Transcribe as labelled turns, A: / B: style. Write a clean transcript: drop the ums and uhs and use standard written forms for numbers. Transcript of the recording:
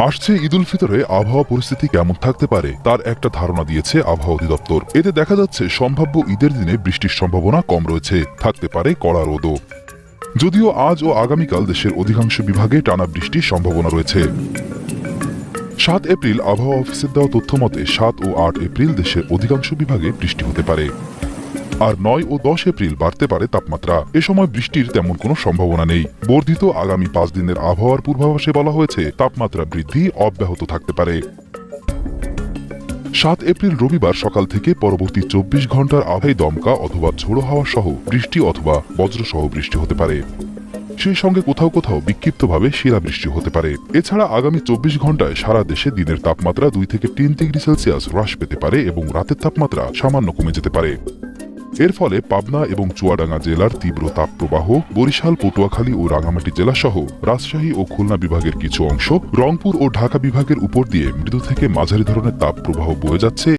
A: আসছে ঈদ উল ফিতরে আবহাওয়া পরিস্থিতি কেমন থাকতে পারে তার একটা ধারণা দিয়েছে আবহাওয়া অধিদপ্তর। এতে দেখা যাচ্ছে সম্ভাব্য ঈদের দিনে বৃষ্টির সম্ভাবনা কম রয়েছে, থাকতে পারে কড়া রোদও। যদিও আজ ও আগামীকাল দেশের অধিকাংশ বিভাগে টানা বৃষ্টির সম্ভাবনা রয়েছে। ৭ এপ্রিল আবহাওয়া অফিসের দেওয়া তথ্য মতে ৭ ও ৮ এপ্রিল দেশের অধিকাংশ বিভাগে বৃষ্টি হতে পারে। আর ৯ ও ১০ এপ্রিল বাড়তে পারে তাপমাত্রা। এ সময় বৃষ্টির তেমন কোনো সম্ভাবনা নেই। বর্ধিত আগামী ৫ দিনের আবহাওয়ার পূর্বাভাসে বলা হয়েছে তাপমাত্রা বৃদ্ধি অব্যাহত থাকতে পারে। ৭ এপ্রিল রবিবার সকাল থেকে পরবর্তী ২৪ ঘন্টার আবহাওয়ায় দমকা অথবা ঝোড়ো হাওয়া সহ বৃষ্টি অথবা বজ্রসহ বৃষ্টি হতে পারে। সেই সঙ্গে কোথাও কোথাও বিক্ষিপ্তভাবে শিলাবৃষ্টি হতে পারে। এছাড়া আগামী ২৪ ঘন্টায় সারা দেশে দিনের তাপমাত্রা ২ থেকে ৩ ডিগ্রি সেলসিয়াস হ্রাস পেতে পারে এবং রাতের তাপমাত্রা সামান্য কমে যেতে পারে। এর ফলে পাবনা এবং চুয়াডাঙ্গা জেলার তীব্র তাপপ্রবাহ, বরিশাল, পটুয়াখালী ও রাঙামাটি জেলা সহ রাজশাহী ও খুলনা বিভাগের কিছু অংশ, রংপুর ও ঢাকা বিভাগের উপর দিয়ে মৃদু থেকে মাঝারি ধরনের তাপপ্রবাহ বয়ে যাচ্ছে।